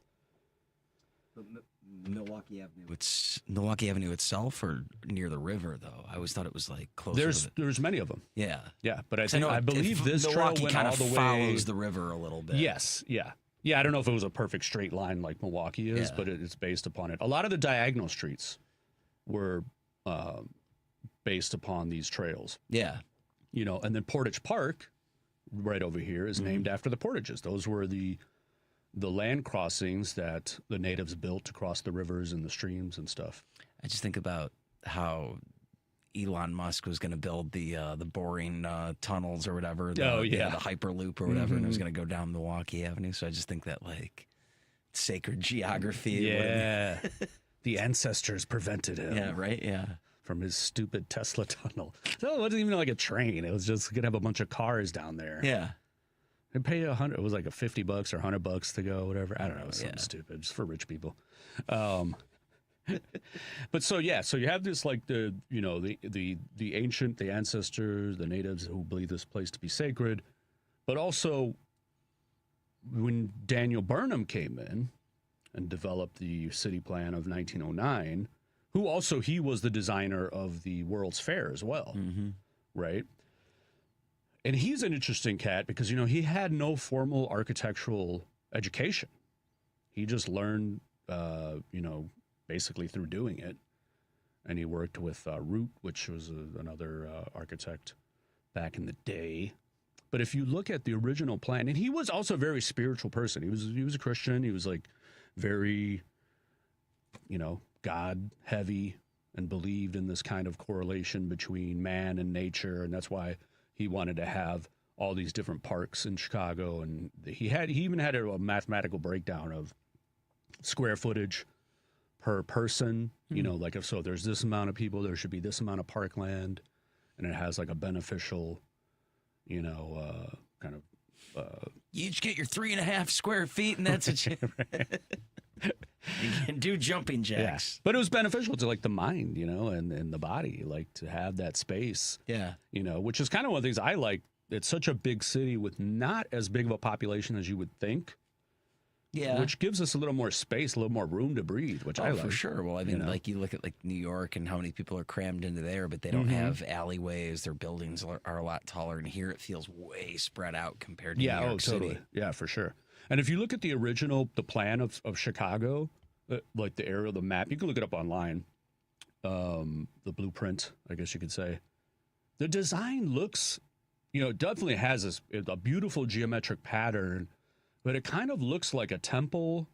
Milwaukee Avenue itself, or near the river, though? I always thought it was closer. There's many of them. Yeah, but I believe this trail went all the way. Follows the river a little bit. Yes, yeah. I don't know if it was a perfect straight line like Milwaukee is, but it's based upon it. A lot of the diagonal streets were based upon these trails. Yeah, and then Portage Park, right over here, is named after the portages. Those were the land crossings that the natives built to cross the rivers and the streams and stuff. I just think about how Elon Musk was going to build the boring tunnels or whatever. The Hyperloop or whatever, and it was going to go down Milwaukee Avenue. So I just think that sacred geography. Yeah, the ancestors prevented him. Yeah, right. Yeah, from his stupid Tesla tunnel. So it wasn't even like a train. It was just going to have a bunch of cars down there. Yeah. They pay $100. It was like $50 or $100 to go, whatever. I don't know, something stupid, just for rich people. But so you have this the ancient, the ancestors, the natives who believe this place to be sacred, but also when Daniel Burnham came in and developed the city plan of 1909, he was the designer of the World's Fair as well, right? And he's an interesting cat because, he had no formal architectural education. He just learned, basically through doing it. And he worked with Root, which was another architect back in the day. But if you look at the original plan, and he was also a very spiritual person. He was a Christian. He was very, God heavy, and believed in this kind of correlation between man and nature. And that's why he wanted to have all these different parks in Chicago, and he even had a mathematical breakdown of square footage per person. If there's this amount of people, there should be this amount of parkland, and it has a beneficial, kind of. You each get your 3.5 square feet, and that's what you can do jumping jacks. Yeah. But it was beneficial to the mind, and the body, to have that space. Yeah. Which is kind of one of the things I like. It's such a big city with not as big of a population as you would think. Yeah. Which gives us a little more space, a little more room to breathe, which I like. For sure. Well, I mean, you look at New York and how many people are crammed into there, but they don't have alleyways. Their buildings are a lot taller. And here it feels way spread out compared to New York City. Totally. Yeah, for sure. And if you look at the plan of Chicago, the area, the map, you can look it up online, the blueprint, I guess you could say. The design looks, it definitely has a beautiful geometric pattern, but it kind of looks like a temple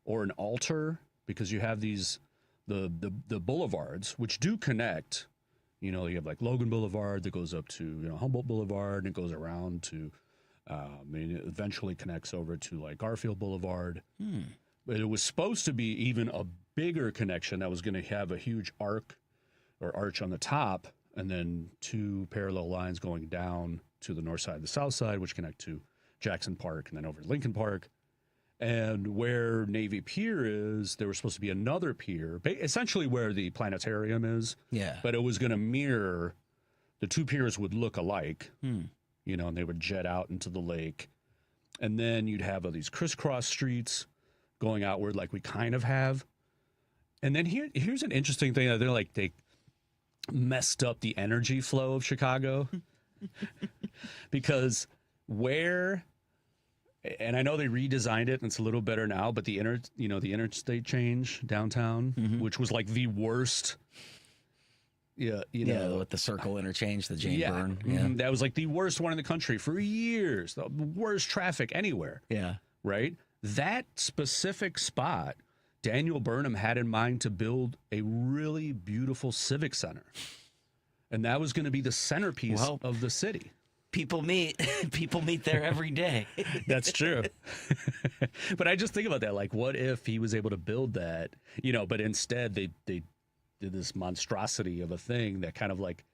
or an altar, because you have the boulevards, which do connect. You have Logan Boulevard that goes up to Humboldt Boulevard, and it goes around to it eventually connects over to Garfield Boulevard. But it was supposed to be even a bigger connection that was going to have a huge arch on the top, and then 2 parallel lines going down to the north side and the south side, which connect to Jackson Park and then over to Lincoln Park. And where Navy Pier is, there was supposed to be another pier, essentially where the planetarium is. Yeah. But it was going to mirror, the 2 piers would look alike, and they would jet out into the lake. And then you'd have these crisscross streets going outward like we kind of have. And then here's an interesting thing. They messed up the energy flow of Chicago because and I know they redesigned it and it's a little better now, but the interstate change downtown, which was the worst, you Yeah, know, with the circle interchange, the Jane yeah, Byrne. mhm, that was like the worst one in the country for years. The worst traffic anywhere. Yeah. Right? That specific spot, Daniel Burnham had in mind to build a really beautiful civic center. And that was going to be the centerpiece of the city. People meet there every day. That's true. But I just think about that. Like, what if he was able to build that, you know, but instead they did this monstrosity of a thing that kind of like,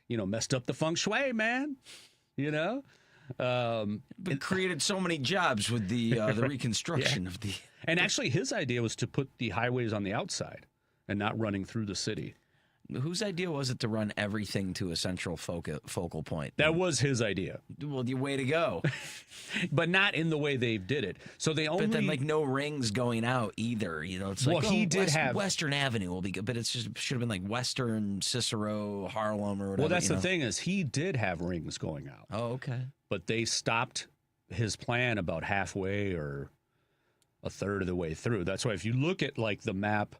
you know, messed up the feng shui, man, you know? But created so many jobs with the reconstruction of the... And actually his idea was to put the highways on the outside and not running through the city. Whose idea was it to run everything to a central focal point? That was his idea. Well, the way to go. But not in the way they did it. So they only... But then, like, no rings going out either. You know, it's like, he did have... Western Avenue will be good, but it's just should have been like Western, Cicero, Harlem, or whatever. Well, that's the thing is he did have rings going out. Oh, okay. But they stopped his plan about halfway or a third of the way through. That's why if you look at, like, the map...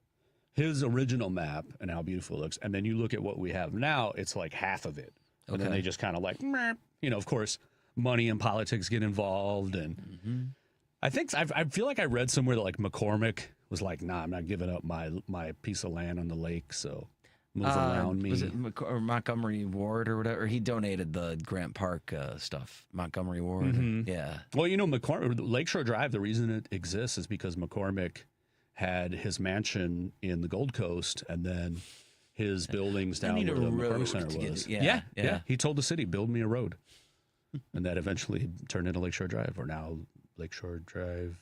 his original map and how beautiful it looks, and then you look at what we have now, it's like half of it. And then they just kind of like, meh. You know, of course, money and politics get involved. And I think, I feel like I read somewhere that like McCormick was like, nah, I'm not giving up my piece of land on the lake, so move around me. Was it or Montgomery Ward or whatever? He donated the Grant Park stuff, Montgomery Ward. Yeah. Well, you know, Lakeshore Drive, the reason it exists is because McCormick had his mansion in the Gold Coast and then his buildings down where the McCormick Center was. Yeah. He told the city, build me a road. And that eventually turned into Lakeshore Drive, or now Lakeshore Drive.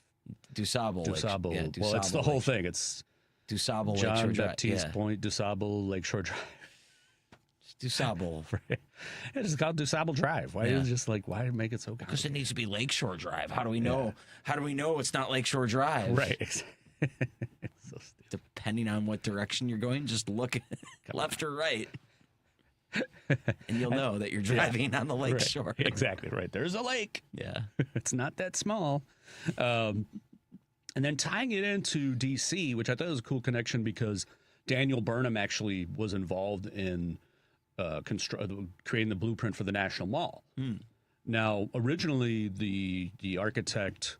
DuSable. DuSable. Yeah, well, it's the whole thing. It's DuSable, John Lakeshore Drive. Baptiste Point, DuSable, Lakeshore Drive. DuSable. It's called DuSable Drive. Why is it just like, why make it so complicated? Because it needs to be Lakeshore Drive. How do we know? How do we know it's not Lakeshore Drive? Right. So depending on what direction you're going, just look left or right. And you'll know that you're driving on the lake right. shore. Exactly right. There's a lake. Yeah. It's not that small. And then tying it into D.C., which I thought was a cool connection because Daniel Burnham actually was involved in creating the blueprint for the National Mall. Now, originally, the architect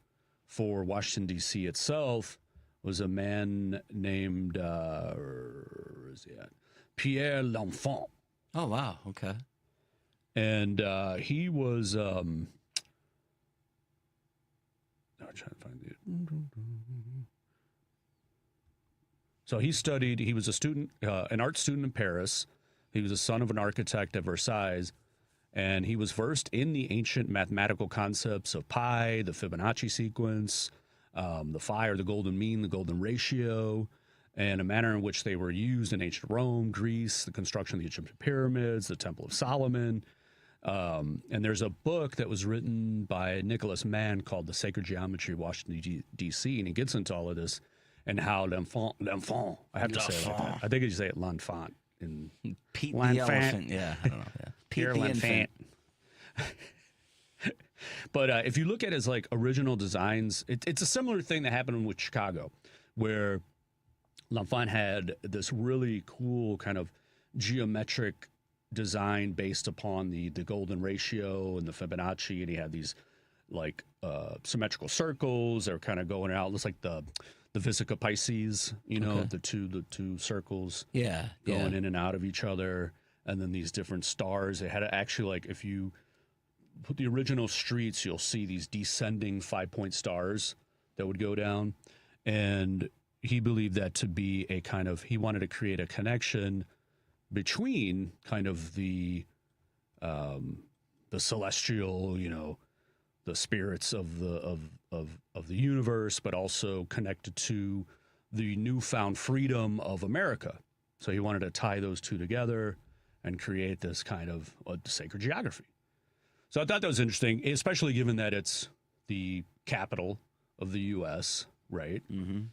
for Washington, D.C. itself was a man named where is he at? Pierre L'Enfant. Oh, wow. Okay. And he was I'm trying to find it. So he was a student, an art student in Paris. He was the son of an architect at Versailles, and he was versed in the ancient mathematical concepts of pi, the Fibonacci sequence, the phi, or the golden mean, the golden ratio, and a manner in which they were used in ancient Rome, Greece, the construction of the Egyptian pyramids, the Temple of Solomon. And there's a book that was written by Nicholas Mann called The Sacred Geometry of Washington, D.C., and he gets into all of this and how L'Enfant, I have to say it like that. I think you say it L'Enfant. In Pete the elephant. Yeah, I don't know. Yeah. Pete the infant. But if you look at his like original designs, it's a similar thing that happened with Chicago, where L'Enfant had this really cool kind of geometric design based upon the golden ratio and the Fibonacci, and he had these like symmetrical circles that are kind of going out. It's like the Vesica Pisces, you know, the two circles going in and out of each other, and then these different stars. They had to actually, like, if you put the original streets, you'll see these descending 5-point stars that would go down. And he believed that to be a kind of, he wanted to create a connection between kind of the celestial, you know, the spirits of the universe, but also connected to the newfound freedom of America. So he wanted to tie those two together and create this kind of sacred geography. So I thought that was interesting, especially given that it's the capital of the U.S., right? Mm-hmm.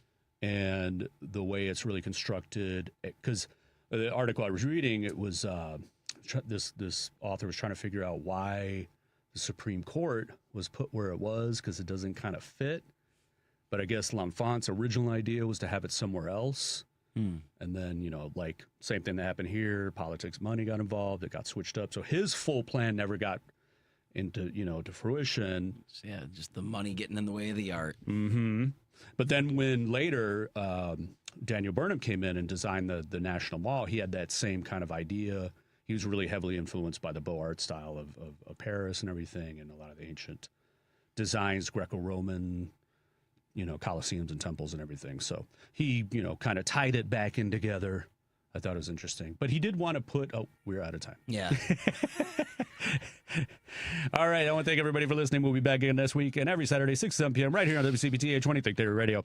And the way it's really constructed, because the article I was reading, it was this author was trying to figure out why the Supreme Court was put where it was, because it doesn't kind of fit. But I guess L'Enfant's original idea was to have it somewhere else. And then, like same thing that happened here, politics, money got involved, it got switched up. So his full plan never got into, to fruition. Yeah, just the money getting in the way of the art. Mm-hmm. But then when later Daniel Burnham came in and designed the National Mall, he had that same kind of idea. He was really heavily influenced by the Beaux Arts style of Paris and everything, and a lot of the ancient designs, Greco-Roman, Colosseums and temples and everything. So he, kind of tied it back in together. I thought it was interesting. But he did want to put... Oh, we're out of time. Yeah. All right. I want to thank everybody for listening. We'll be back again this week and every Saturday, 6 to 7 p.m. right here on WCPT 820 Think Theory Radio.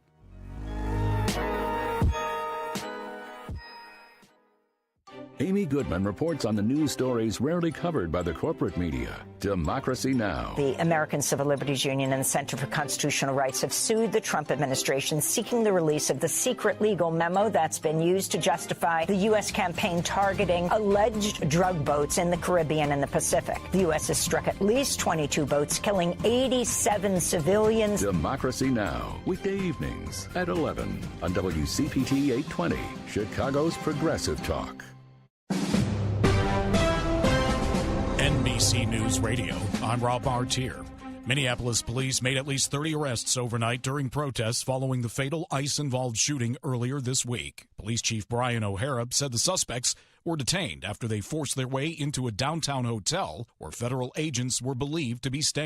Amy Goodman reports on the news stories rarely covered by the corporate media. Democracy Now! The American Civil Liberties Union and the Center for Constitutional Rights have sued the Trump administration, seeking the release of the secret legal memo that's been used to justify the U.S. campaign targeting alleged drug boats in the Caribbean and the Pacific. The U.S. has struck at least 22 boats, killing 87 civilians. Democracy Now! Weekday evenings at 11 on WCPT 820, Chicago's Progressive Talk. NBC News Radio, I'm Rob Martier. Minneapolis police made at least 30 arrests overnight during protests following the fatal ICE-involved shooting earlier this week. Police Chief Brian O'Hara said the suspects were detained after they forced their way into a downtown hotel where federal agents were believed to be staying.